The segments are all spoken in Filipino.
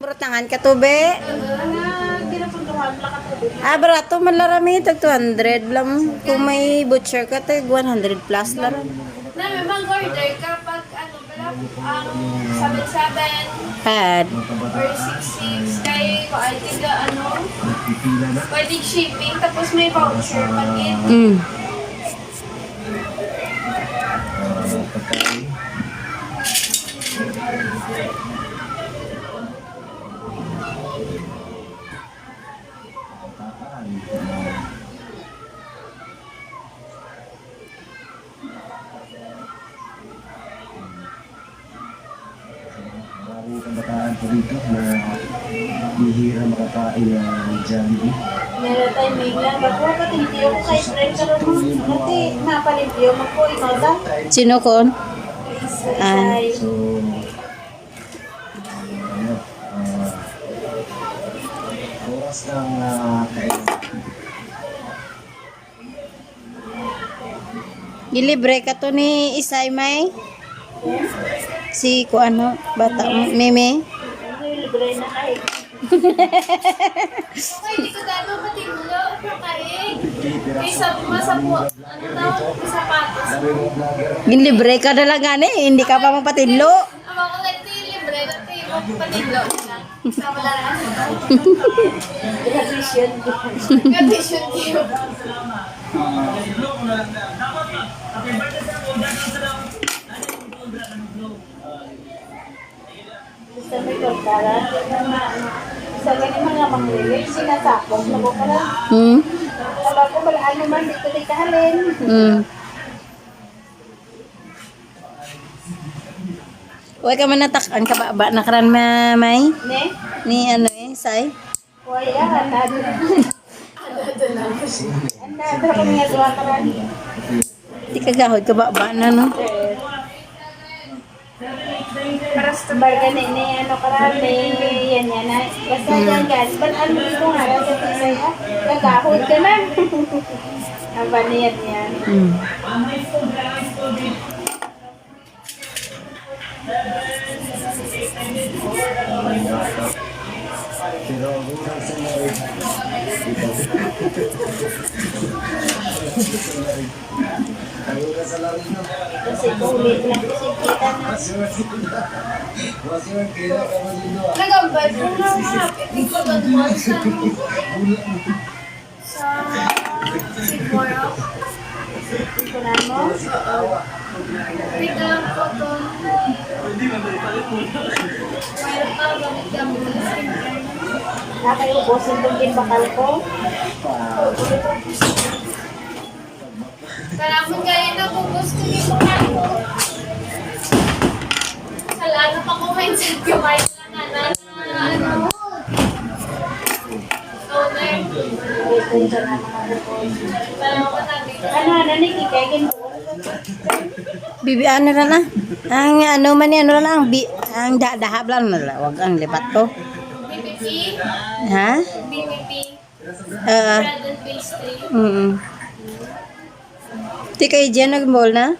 Prutangan ka to, be? Ah, barato man larami. Tag 200 lang. Kung may butcher ka, tag 100 plus lang. Na, may mga order kapag ano pala, ang 77 Pad. or 66 kay ay tiga ano, pwedeng shipping tapos may voucher pag-in. Mm. Maraming kabataan po dito na bihira makakain ng Jollibee. Meron tayo bigla. Bago ka tinitiyo ko kay friend ka rin mo. Kasi napalipyo mo po. Inoda. Sino kon? Ah. So, ano, oras ng kain. Gilibre ka to ni Isay May? Si ko ano? Bata mo? Meme? Libre na kayo. Ay, di ko dado pati mulo, kain. Kaysa masapo, ano daw, sapatos. Gilibre ka na lang gani. Hindi ka pa mapatinlo. Ang mga lati libre, dati magpatinlo na. Sa wala na. Graduation. Condition kayo. Gusto mo yung kara. Sa ganyan mga manglilig. Sinasakop na ko pala. Hmm? Kapag ko pala ano man dito di kahalin. Hmm. Uy ka man natak-an ka ba nakaran May? Ne? Ni ano Isay? Waya. Anado. Anado kami nga gawa karan. Di ka gahod ka ba na no? Para sa barga na ini, ano karami, yan yan na. Basta yan guys, ba't ano dito nga, sa tisay ha? Nagahod ka na. Aba niyan yan. Hmm. Pero ang unang sa mga ang unang sa lari no. Kasi kulit lang kasi kita na. Kasi ang kila ka mo dito. Nagambay po na mga ko doon sa Siguro. Ikunan mo. Biglang ko doon. Mayroon pa gamit ka mo. Nakayubosin itong kinbakal ko. Karamon kaya na po gusto niyo sa ko. Sa lalo pa ko mindset kamay lang na ano. Owner. Ito yung sana mga ko. Para matabi. Ano, nikikegin ko. Bibi ano na na? Ang ano man yan ano lang ang dahab lang na wag ang lipat to. BPP. Ha? BPP. Ah. Bread and pastry. Ti kay diyan nag-mall na?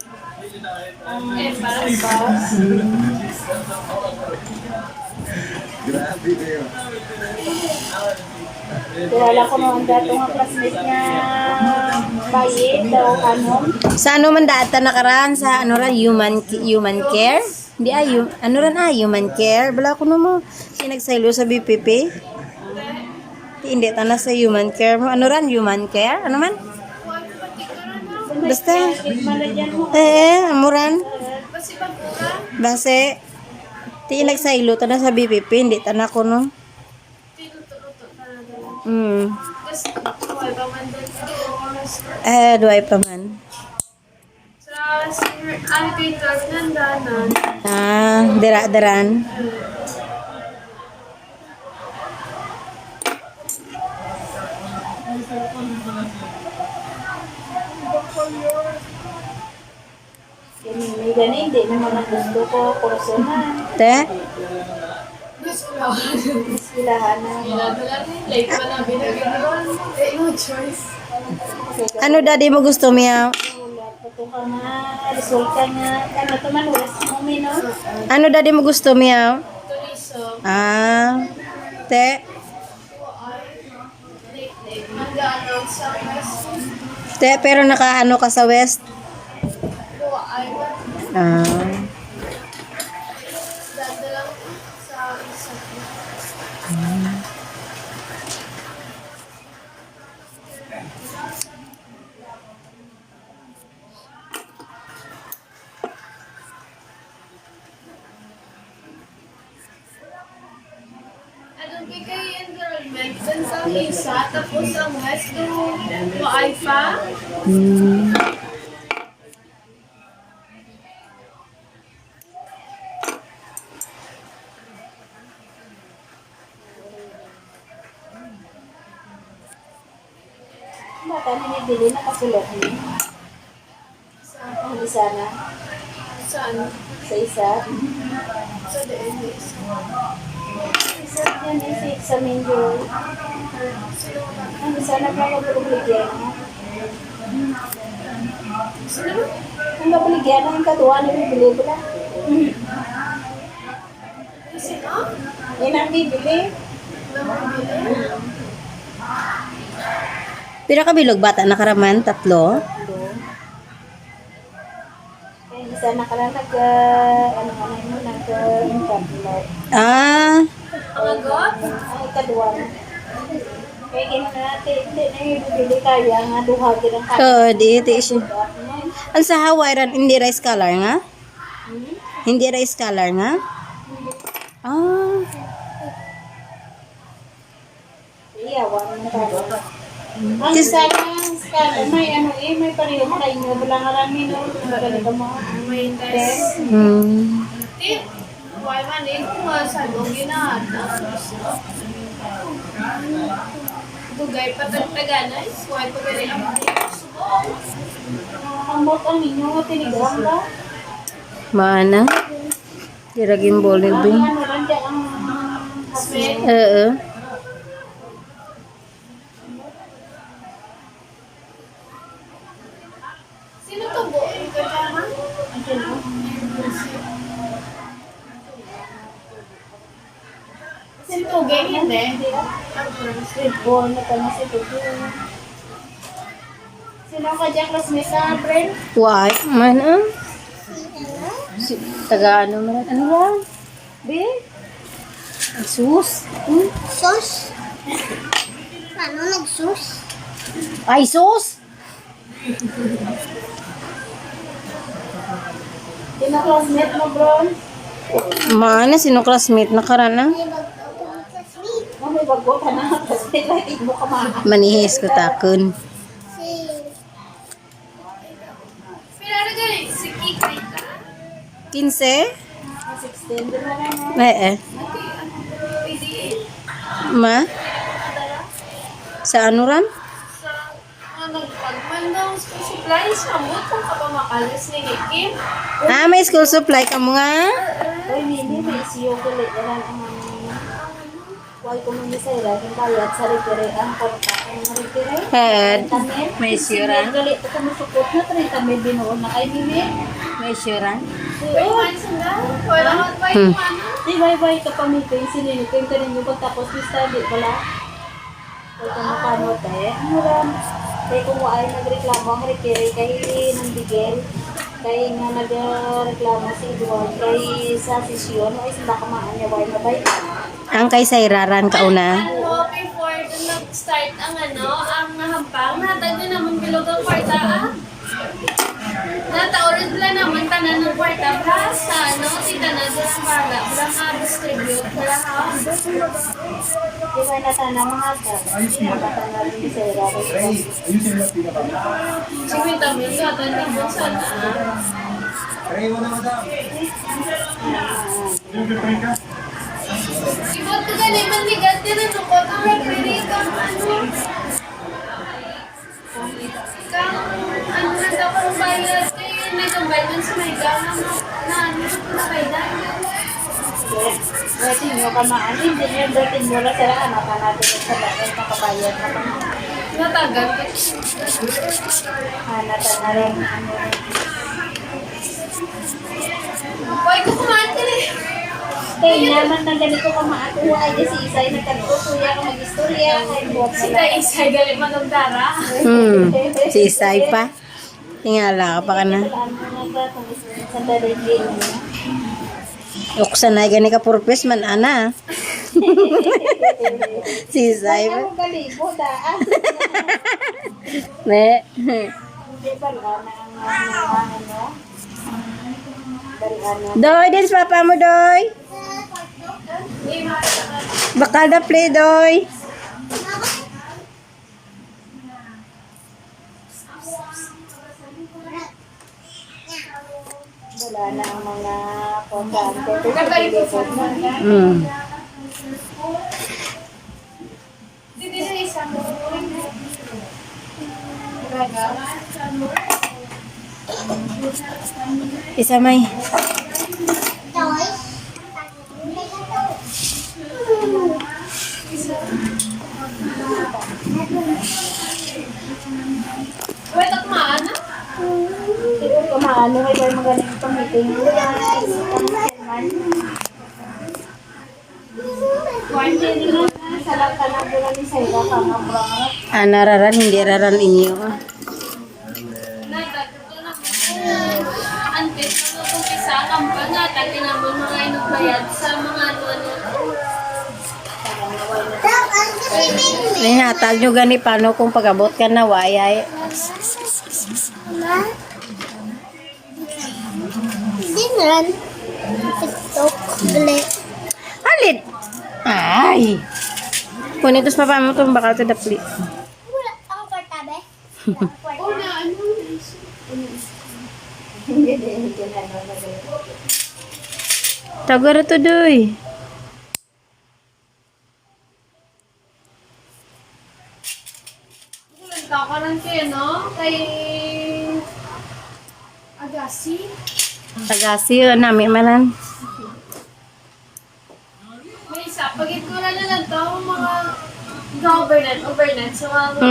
Epas. Grabe kayo. Kilala ko noon dato nga classmate niya bayit daw kanon. Sa ano man data nakaraan sa ano ra human care? Hindi ano ran human care. Bala ko no mo sinagsaylo sa BPP. Hindi ta sa human care mo. Ano ran human care? Ano man? Basta Malagyan mo. amuran. Basi bagura. Base ti nagsaylo ta na sa BPP, hindi ta na ko no. Tinuturuto na. Tapos, wala pa man doon. Duay pa man. Sa senior, ano kay 12 nandanan. Dira-daran. May ganun, hindi naman ang gusto ko. Kurso na. Te? Silahan na. Late pa na binagyan. No choice. Ano daddy mo gusto miya? Ito ka nga, resulta nga. Ano to man, wala sa kami, no? Ano daddy mo gusto miya? Tuliso. Ah, te, Mag-ano sa West. pero nakaano ka sa West? Kuha ay Ah, dada lang sa isa. Ano kay enrollment dun sa isa, tapos ang West do pa. hmm. Baka binibili na kasulok niya. Hindi sana. Saan? Sa isa. Sa DNS. Isa yan is sa menu. Hindi sana pa kapaligyan. Ang kapaligyan ang katuwa na bibili ko lang. Sino? Yan ang bibili. Pila ka bilog bata nakaraman? 3? Kaya hindi sana ka lang nag-income. Ah, Ang agot? Ay, kaduwa. Kaya gano'n natin, hindi na yung bibili kaya nga duhagin ang di siya. Ang sa Hawaii ran hindi rice color nga? Hindi rice color nga? Ah, iyawan mo ka. Ang sana, may ano may pareho kayo nga wala nga lang minor. Ganito mo. May test. Eh, why man eh, kung sa dogi na dugay patagtaganay, why pa gani ang Ang bot ang ninyo, tinigang ba? maana. Diragin boleh Ang bin. ano lang dyan ang Smell. Sino to bo? Ikaw dyan ha? Sino to gay? Hindi. Streetball na tama si Tutu. Sino ka dyan classmate sa friend? Why? Mana? Taga ano man? Ano ba? Be? Sus? Sus? Paano nagsus? Ay, sus! Sino classmate mo, bro? Mana? Sino classmate na karana? May bagong classmate. Oh, may bago ka na. Kasi like mo ka maa. Manihis ko takon. Si... Pinara gani? Si Kikay ka? 15? 16 din na lang. Eh. Pwede Ma? Sa ano ran? sa pagmandang supplies sa mo kung kapamakalas ni Kim. Ah, may school supply ka mo nga? Uy, Mimi, may siyo ko lang ang why ko mong isa yung bayad sa retire ang korta ang retire. Head. Tamin. May syuran? Galit ko musukot na 30 may binuon na kay Mimi. May syuran? Uy, man sanda. Wala man pa yung ano. Di bye-bye ka pa Mimi, sinini ko yung tanin yung pagtapos yung study pala. Huwag ka makamot eh. Ano lang? Kaya kung ay nagreklamo ang retire kay Nandiguel. Kaya nga nagreklamo si Edward kay sa sesyon ay sila kamaan niya why mabay Ang kay sa iraran kauna. Ano, before dun nag-start ang ano, ang nahampang, natag na naman bilog ang kwarta ah. Nataurin pala naman tanan ng kwarta para sa ano, tita na doon ang bala, wala ma-distribute, wala ka. di ba natana mga ka nakatana rin sa iraran Ayusin mo pinaka. Sumita mo yung gatan na mo sana ah. Try mo na, madam. Ibot ko gani, manligat din ang lukot ang referee kang ano. Kang ano na daw kung bayad kayo, may kambay man sa may gana na ano na bayad. Pwede nyo kamaan hindi nyo datin nyo lang sila anak natin sa bakit makabayad na pa Natagal ka. hanatan na rin Huwag ko kumain ka rin. Kaya naman na ganito ka maakuha ay si Isay nagkatutuya ka mag-istorya kay buwag Si Isay galit manugdara. Si Isay pa. Tingala ka pa ka na. Sa daligin. Uksan na gani ka purpose man, ana. Si Isay pa. Ang galibo daan. Ne. Hindi ba lang ang ano? Doy, din sa papa mo, Doy. Bakal na play, Doy. Wala na ang mga kontrante. Nagalit ko sa mga. Mm. Dito na isang. Isa may. Toy. Wait, at maana? Siguro kumaano ay ba magaling pamiting. Salang ka na bulan ni Sayra ka nga mga. Nararan, hindi raran inyo. Antes, ano kung isa, kampanya, tagi naman mga inugbayad sa mga ano-ano. May hatag nyo gani paano kung pag-abot ka na wayay. Dinran. TikTok. Bele. Alit! Ay! Kunin ito sa papa mo itong bakal sa dapli. Wala ako portabe. Una, ano? Tagar ito, Doy. Nagkakaroon kayo, no? Kay Agassi. Tagasi, nami manan. May isa, pag-itula na lang to, mga government, sa mga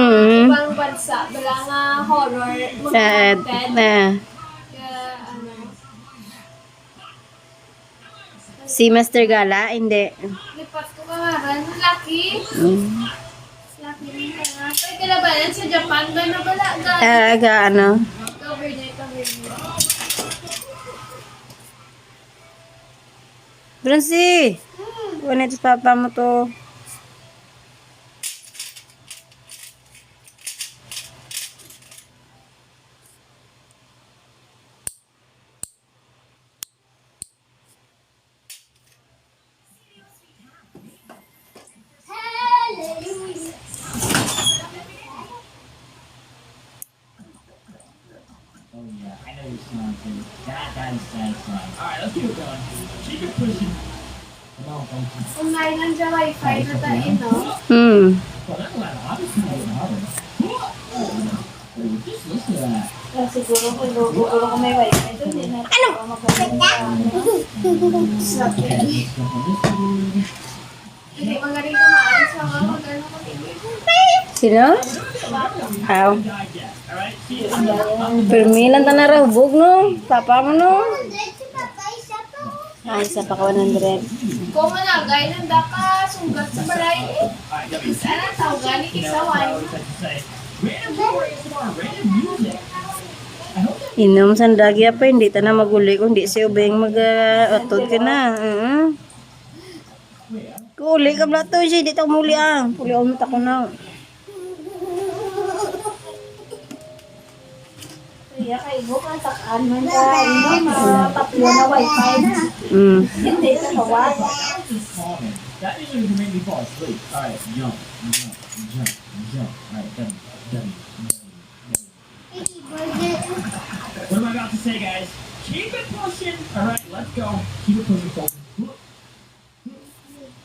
ibang bansa, wala nga horror, mga haunted. Kaya, ano, Si Master Gala, hindi. lipat ko ka nga rin. Lucky. Lucky rin ka nga. Pwede kalabanan sa Japan, ba na bala? Ano? Government. Bronzy! Kunin ito sa papa mo to. Online lang dyan wifi na tayo, no? Siguro kung may wifi doon din na. Ano? Hindi magaling kumaan sa mga magano ko Sino? Aw. Permilan ta na rahubog, no? Papa mo, no? Si Papa isa to. Ay, isa pa ka 100. Kung managay ng daka, sugat sa balay eh. Sana tao gani kisaway. Inom sa dagya pa, hindi ta na maguli kung di siya ubeng mag-atod ka na. Kuli ka bla to siya, di ta muli Puli umit ako na. Kaya kay mo ka takaan man ka tatlo na wifi na. Hindi sa kawat. That is going to make me fall asleep. All right, jump, jump, jump, jump. All right, done, done. What am I about to say, guys? Keep it pushing. All right, let's go. Keep it pushing forward.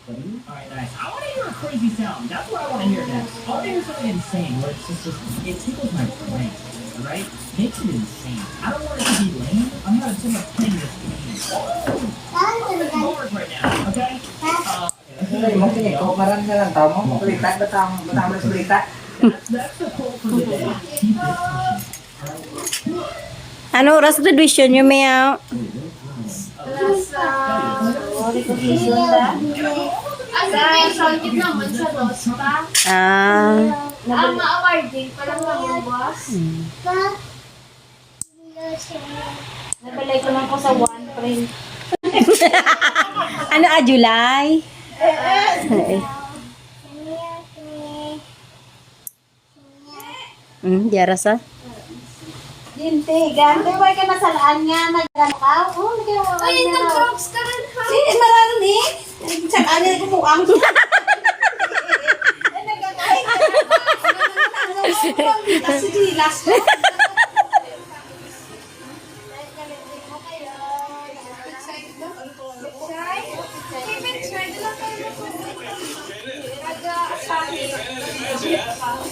All right, nice. I want to hear a crazy sound. That's what I want to hear next. I want to hear something insane where it's just it tickles my brain. All right, makes it insane. I don't want it to be lame. I'm not so much playing this game. Forward right now, okay? Parang na lang tao mo, balita, batang mo sa balita. That's the quote for the day. Keep it pushing. Ano oras graduation nyo, Mia? Alas Ori ko season ta. May salted naman sa Dosta. Ah. Ma-awarding pa lang naman, boss. Nabalay ko lang ko sa 1 print. Ano July? Diara sa? Dinte, gante, why ka nasalaan nga, nag-ano ka? Oh, nag-ano Ay, nag-crocs ka rin, ha? Sige, marami ni. Salaan niya ko muang. Sige, last ko.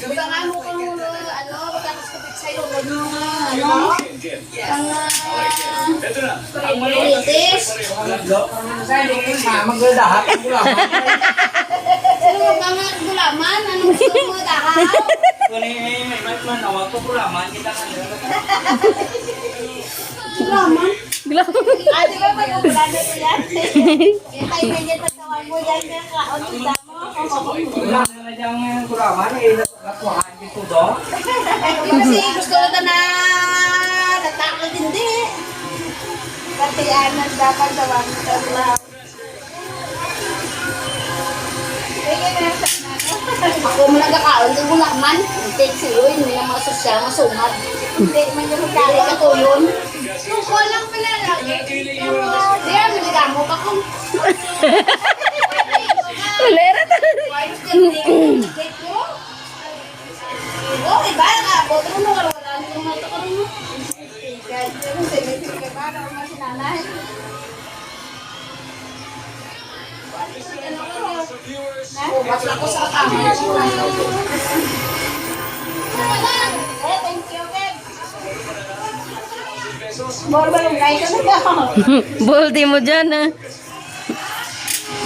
Bangan mo kang ano, tapos kapit sa'yo, ano, kulitis. Magdadahat ang gulaman. Sino mo ba mga gulaman? Ano gusto mo, dakaw? May awag ko gulaman. Kita ka nila. Ah, di ba pag-ulan na yan? Yung tayo medyo tatawan mo dyan, kaon kita mo. Gulaman na dyan gulaman. Nakuhaan dito do. Kasi gusto ko na natakot hindi. Katianan dapat sa wangkar lang. Ako mo nagkakaon ng gulaman. Take sa'yo, hindi na mga sosyal, masumat. Hindi man yung Kaya magkakaroon. ka to yun. Kung ko lang pala lagi. Diya, maligamo ka kung. Ulera ta. Oh, iba ka. Boto mo wala nang mato ka mo. Kahit yung sinitik ka ba na mga sinanay. Bukas lang ko sa kama. Thank you, Keg. Bawal ba yung guys? Ano ka? Bulti mo dyan ah.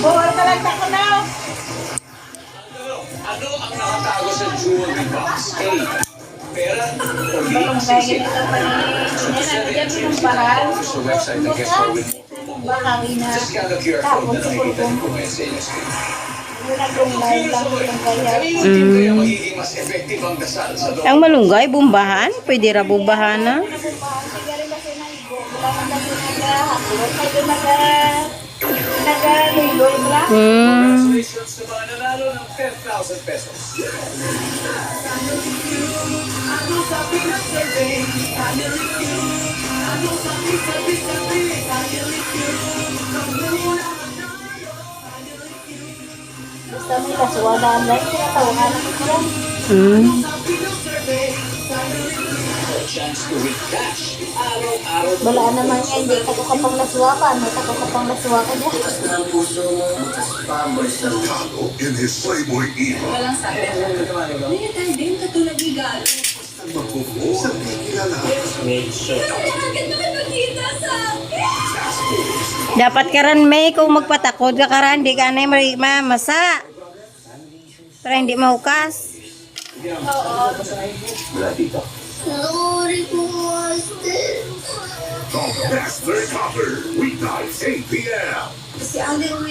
Bawal ka lang ako na. Ano ang nakatago sa jewelry box? A. Pera o B. Kaya ganito pa ni Nandiyan mo ng parang. Sa website na guest for with Baka ina. Just scan the QR code na nakikita niyo po ngayon sa inyo screen. Yun ang kung live lang yung kaya. Kanino team kaya magiging mas effective ang dasal sa loob? Ang malunggay, bumbahan. Pwede ra bumbahan na. Sigari kasi na igo. Wala man kasi nagahapon. Kasi nag-luloy mo lang. Congratulations sa mga nanalo ng 10,000 pesos. Basta may kasuwagaan lang. Tawagan ako siya. Chance to win cash. Araw-araw Wala naman nga. Hindi ako kapang nasuwa pa. May ako kapang nasuwa ka dyan. Tago in his Playboy era. Magbubuo sa di kilala. Dapat karan may kung magpatakod ka karan di ka na masa. Para hindi mahukas. Sorry po, Master. The best Copper. Weeknights 8 p.m. Samahan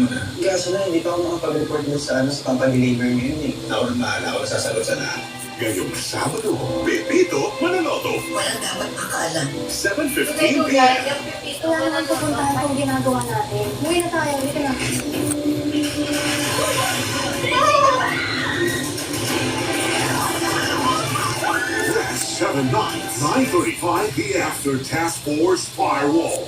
mo na. Kaso na, hindi pa ako makapag-report mo sa company labor ngayon eh. Ako na mahala, ako sasagot sa lahat. Ngayong Sabado, Pepito Manaloto. Walang dapat makaalam. 7:15 p.m. Wala naman pupuntahan kung ginagawa natin. Uwi na tayo. Dito na. Last 7 nights, 9:35 p.m. after Task Force Firewall.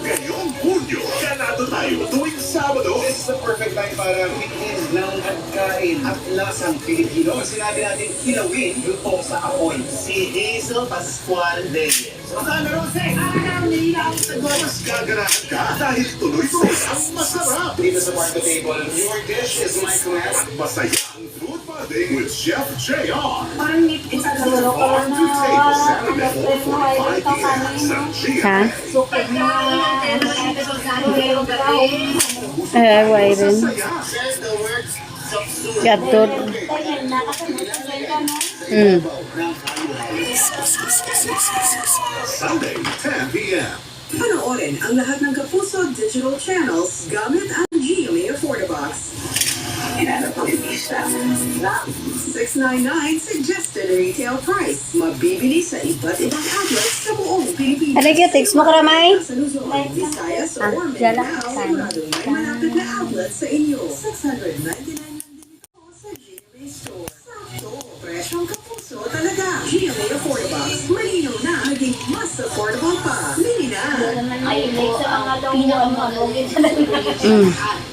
Ngayong Hunyo, ganado tayo tuwing Sabado. It's the perfect time para bikin ng pagkain at lasang Pilipino. Sinabi natin kilawin yung sa apoy. Si Hazel Pascual Reyes. Masama Rose! Mas gaganahan ka dahil tuloy-tuloy ang masarap. Dito sa Marco Table, your dish is my command. Masaya ang food buzzing with Chef JR. Parang it's a gulo ko lang Farm to table Saturday, na 4:45 p.m. sa Ha? sukit na Way rin. Says the words Sapsura. Gatod. Sunday, 10 p.m. Panoorin ang lahat ng Kapuso digital channels gamit ang GMA Affordabox. $699 suggested retail price. Mabibili sa iba't ibang outlets sa buong Pilipinas. Ano yung text mo, Karamay? Sa Luzon, Visayas, Ah, or dyan lang. Mindanao, siguradong may malapit na outlet sa inyo. $699 lang din ito sa GMA Store. Sakto, presyong Kapuso talaga. GMA Affordabox. Malinaw na, maging mas affordable pa. Mili na. Ay, sa mga daw pinakamalugin talaga.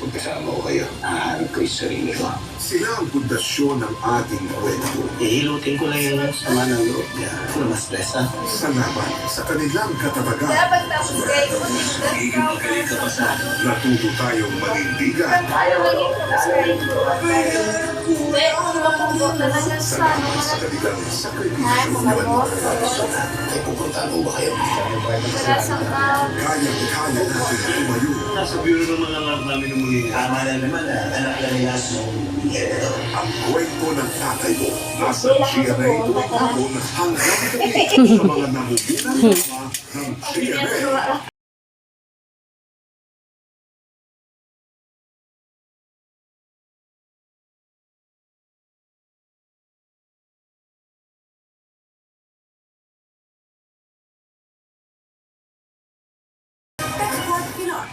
Pagkasama ko kayo, aharap ko yung sarili ko. Sila ang pundasyon ng ating kwento. Ihilutin ko lang yung sama ng loob niya. Ano mas stress ha? Salamat sa kanilang katatagan. Dapat tapos kayo kung Magiging magaling ka pa sa Natuto tayong manindigan tayo maging subscribe. Hindi, kumapagod na lang sa sa lahat sa kanilang sakripisyo. Ay, pupunta mo ba kayo? Karasang ka. Kaya-kaya natin tumayo. Nasa biro naman ang harap namin ng muli. Tama na naman anak lang nila Ang kwento ng tatay ko. Nasa GMA tuwing hapon hanggang gabi sa mga namubilang mga ng GMA.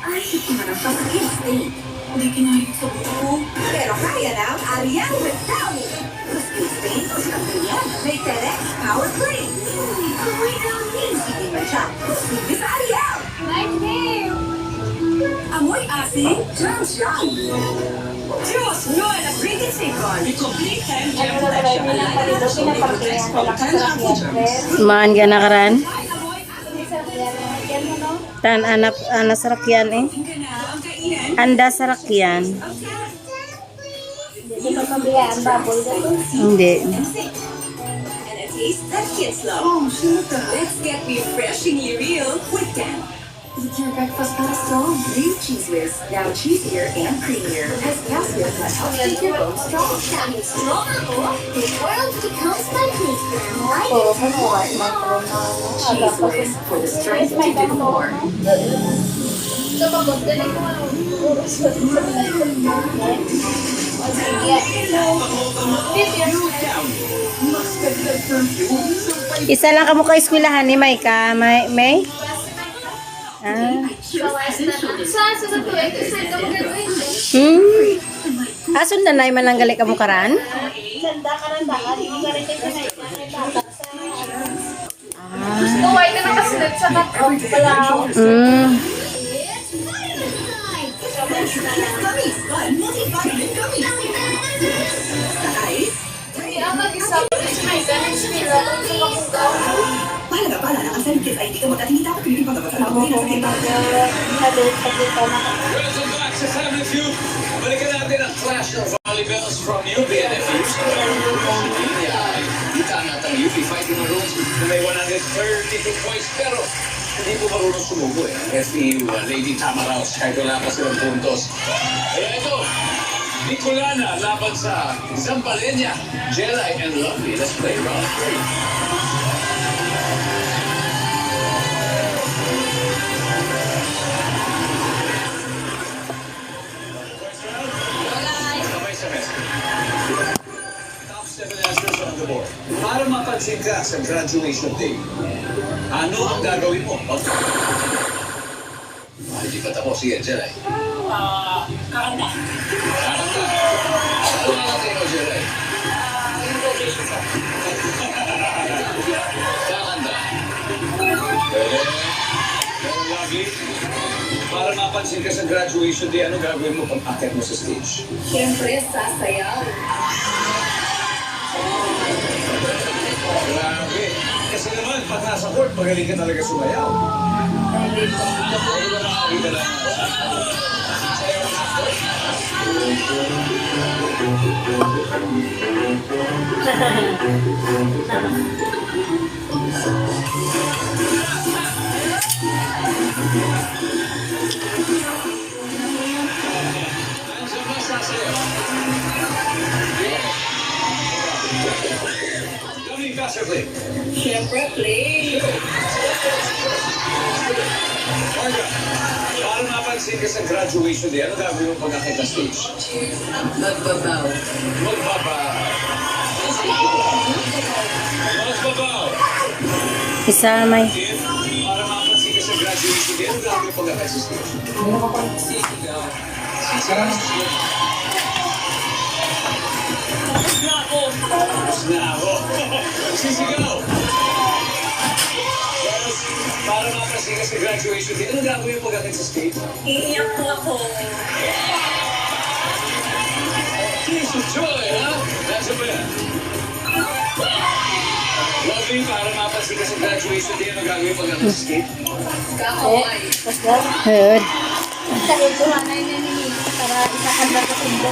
Ay, ikiman ang pasakit state. Hindi kinahit sa buto. Pero kaya na ang Ariel with Tao. Maski stain o sa kanyan, may Telex Power Play. Kumain na ang hindi man siya. Maski sa Ariel. Nice name! Amoy asin, germs yan. Diyos, no, na pretty second. Complete time Ano na talaga, pinapalito, pinapakinggan ko lang sa sakyan. Maan ka na karan? Yan mo, no? Tan, anak sarakyan eh. Anda sarakyan. Hindi ko pabiyaan baboy dito. Hindi. And a taste that kids love. Oh, sugar. Let's get refreshingly real with Dan. It's your breakfast pasta strong. New Cheese Whiz, now cheesier and creamier. Has calcium that helps keep your bones strong. Sounding stronger, oh. The world becomes my playground, right? Oo, manuwa. May Cheese Whiz for the strength to do more. Sa pagod, galing ko ano. Oras pa din sa mga. Isa lang kamo ka eskwelahan ni May ka, May? Ah. Sa tuwing, isa ka magagawin. Asun na na man lang gali kamo karan? Sanda ka ng daan, hindi ka rin kasi may bata sa Tuway ka na kasunod sa bato. Pala. Hindi ang mag-isama is may ganang spira kung sa makugaw. Pala na ang salikit ay di ka matatinita ko pinipin pagkakasal ako din sa kita. Welcome back sa Family Feud. Balikan natin ang clash ng volleybells from UP and FEUs. Kita natin ang UP fighting on roads na may 132 points pero hindi po marunong sumubo eh. Ang FEU, Lady Tamaraos, kahit wala pa silang puntos. Kaya ito, Nicolana laban sa Zampalenya, Jelay and Lovely. Let's play round 3. Top 7 answers on the board. Para mapansin ka sa graduation day, ano ang gagawin mo? Hindi pa tapos si Jelay. Kakanta. Ano nga natin mo, Jelay? Kakanta. Pero Lovely, para mapansin ka sa graduation day, ano gagawin mo pag akit mo sa stage? Siyempre, sasayaw. Grabe. Kasi naman, pag nasa court, magaling ka talaga sumayaw. Nakakita lang. Nandiyan ba sasayaw? Daming faster play. Siyempre, play. mapapansin ka sa graduation day, ano gagawin mo pag akit na stage? Magbabaw. Isa may. Para mapapansin ka sa graduation day, ano gagawin mo pag akit sa stage? Sisigaw. Tapos na ako. Sisigaw. Para mapapansin ka sa graduation day, ano gagawin mo pag akit sa stage? Iiyak po ako. Tears of joy, ha? That's a bit. Lovely, para mapansin ka sa graduation day, ano gagawin pag ang skate? Kakaway. Good. Sa ito, nanay na nini. Para isakanda ko sa indo.